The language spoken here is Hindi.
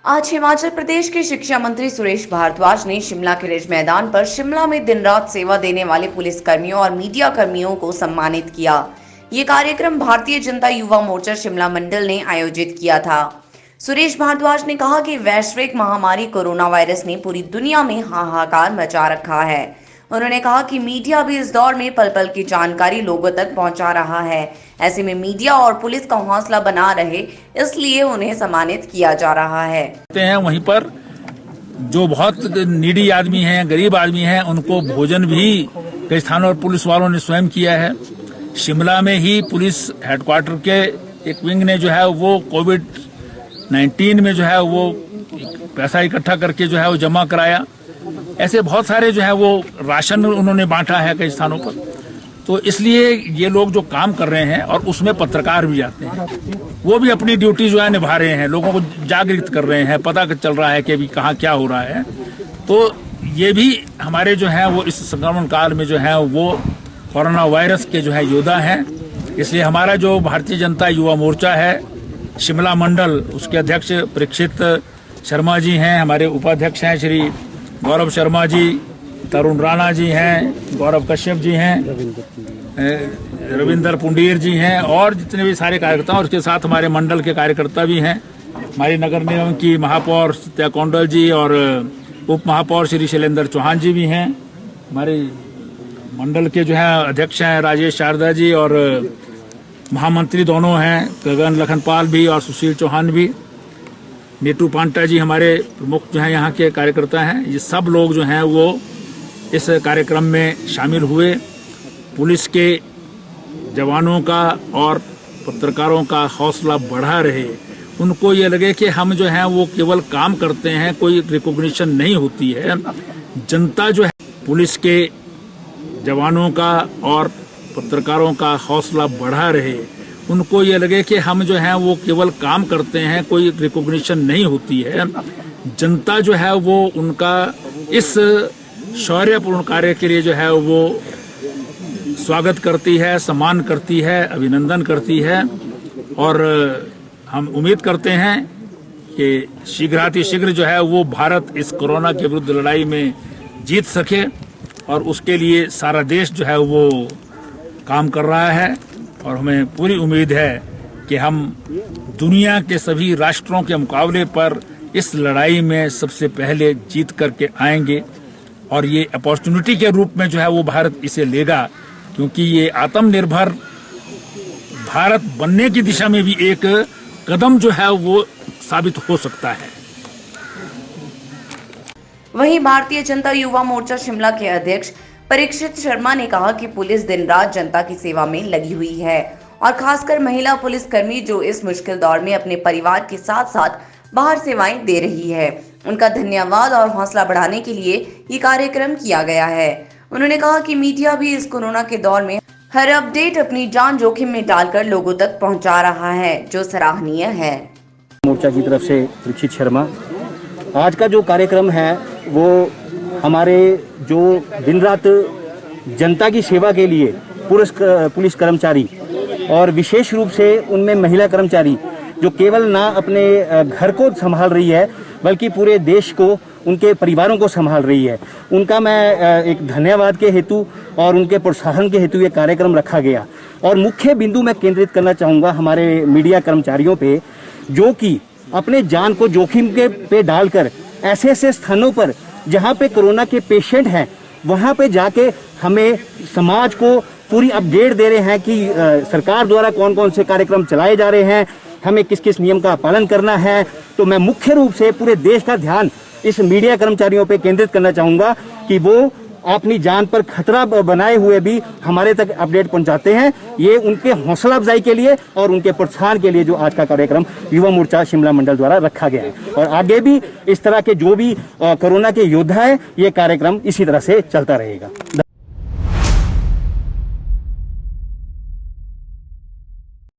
आज हिमाचल प्रदेश के शिक्षा मंत्री सुरेश भारद्वाज ने शिमला के रिज मैदान पर शिमला में दिन रात सेवा देने वाले पुलिस कर्मियों और मीडिया कर्मियों को सम्मानित किया। ये कार्यक्रम भारतीय जनता युवा मोर्चा शिमला मंडल ने आयोजित किया था। सुरेश भारद्वाज ने कहा कि वैश्विक महामारी कोरोना वायरस ने पूरी दुनिया में हाहाकार मचा रखा है। उन्होंने कहा कि मीडिया भी इस दौर में पल पल की जानकारी लोगों तक पहुंचा रहा है। ऐसे में मीडिया और पुलिस का हौसला बना रहे, इसलिए उन्हें सम्मानित किया जा रहा है। वहीं पर जो बहुत नीडी आदमी हैं, गरीब आदमी हैं, उनको भोजन भी कई स्थानों पर पुलिस वालों ने स्वयं किया है। शिमला में ही पुलिस हेडक्वार्टर के एक विंग ने जो है वो कोविड-19 में जो है वो पैसा इकट्ठा करके जो है वो जमा कराया। ऐसे बहुत सारे जो है वो राशन उन्होंने बांटा है कई स्थानों पर। तो इसलिए ये लोग जो काम कर रहे हैं, और उसमें पत्रकार भी जाते हैं, वो भी अपनी ड्यूटी जो है निभा रहे हैं, लोगों को जागृत कर रहे हैं, पता चल रहा है कि अभी कहाँ क्या हो रहा है। तो ये भी हमारे जो है वो इस संक्रमण काल में जो है वो कोरोना वायरस के जो है योद्धा हैं। इसलिए हमारा जो भारतीय जनता युवा मोर्चा है शिमला मंडल, उसके अध्यक्ष परीक्षित शर्मा जी हैं, हमारे उपाध्यक्ष हैं श्री गौरव शर्मा जी, तरुण राणा जी हैं, गौरव कश्यप जी हैं, रविंदर पुंडीर जी हैं, और जितने भी सारे कार्यकर्ता, और उसके साथ हमारे मंडल के कार्यकर्ता भी हैं। हमारी नगर निगम की महापौर सत्या कौंडल जी और उप महापौर श्री शैलेंद्र चौहान जी भी हैं। हमारे मंडल के जो है अध्यक्ष हैं राजेश शारदा जी, और महामंत्री दोनों हैं गगन लखनपाल भी और सुशील चौहान भी। नीतू पांटा जी हमारे प्रमुख जो हैं यहाँ के कार्यकर्ता हैं। ये सब लोग जो हैं वो इस कार्यक्रम में शामिल हुए। पुलिस के जवानों का और पत्रकारों का हौसला बढ़ा रहे। उनको ये लगे कि हम जो हैं वो केवल काम करते हैं, कोई रिकॉग्निशन नहीं होती है। जनता जो है पुलिस के जवानों का और पत्रकारों का हौसला बढ़ा रहे। उनको ये लगे कि हम जो हैं वो केवल काम करते हैं, कोई रिकॉग्निशन नहीं होती है। जनता जो है वो उनका इस शौर्यपूर्ण कार्य के लिए जो है वो स्वागत करती है, सम्मान करती है, अभिनंदन करती है। और हम उम्मीद करते हैं कि शीघ्र जो है वो भारत इस कोरोना के विरुद्ध लड़ाई में जीत सके, और उसके लिए सारा देश जो है वो काम कर रहा है। और हमें पूरी उम्मीद है कि हम दुनिया के सभी राष्ट्रों के मुकाबले पर इस लड़ाई में सबसे पहले जीत करके आएंगे, और ये अपॉर्चुनिटी के रूप में जो है वो भारत इसे लेगा, क्योंकि ये आत्मनिर्भर भारत बनने की दिशा में भी एक कदम जो है वो साबित हो सकता है। वहीं भारतीय जनता युवा मोर्चा शिमला के अध्यक्ष परीक्षित शर्मा ने कहा कि पुलिस दिन रात जनता की सेवा में लगी हुई है, और खासकर महिला पुलिसकर्मी जो इस मुश्किल दौर में अपने परिवार के साथ साथ बाहर सेवाएं दे रही है, उनका धन्यवाद और हौसला बढ़ाने के लिए ये कार्यक्रम किया गया है। उन्होंने कहा कि मीडिया भी इस कोरोना के दौर में हर अपडेट अपनी जान जोखिम में डालकर लोगों तक पहुंचा रहा है, जो सराहनीय है। मोर्चा की तरफ से परीक्षित शर्मा। आज का जो कार्यक्रम है वो हमारे जो दिन रात जनता की सेवा के लिए पुलिस कर्मचारी, और विशेष रूप से उनमें महिला कर्मचारी जो केवल ना अपने घर को संभाल रही है बल्कि पूरे देश को, उनके परिवारों को संभाल रही है, उनका मैं एक धन्यवाद के हेतु और उनके प्रोत्साहन के हेतु ये कार्यक्रम रखा गया। और मुख्य बिंदु मैं केंद्रित करना चाहूँगा हमारे मीडिया कर्मचारियों पे, जो कि अपने जान को जोखिम के पे डालकर ऐसे ऐसे स्थानों पर जहाँ पे कोरोना के पेशेंट हैं वहाँ पे जाके हमें समाज को पूरी अपडेट दे रहे हैं कि सरकार द्वारा कौन कौन से कार्यक्रम चलाए जा रहे हैं, हमें किस किस नियम का पालन करना है। तो मैं मुख्य रूप से पूरे देश का ध्यान इस मीडिया कर्मचारियों पे केंद्रित करना चाहूँगा कि वो अपनी जान पर खतरा बनाए हुए भी हमारे तक अपडेट पहुंचाते हैं। ये उनके हौसला अफजाई के लिए और उनके प्रोत्साहन के लिए जो आज का कार्यक्रम युवा मोर्चा शिमला मंडल द्वारा रखा गया है, और आगे भी इस तरह के जो भी कोरोना के योद्धा है, ये कार्यक्रम इसी तरह से चलता रहेगा।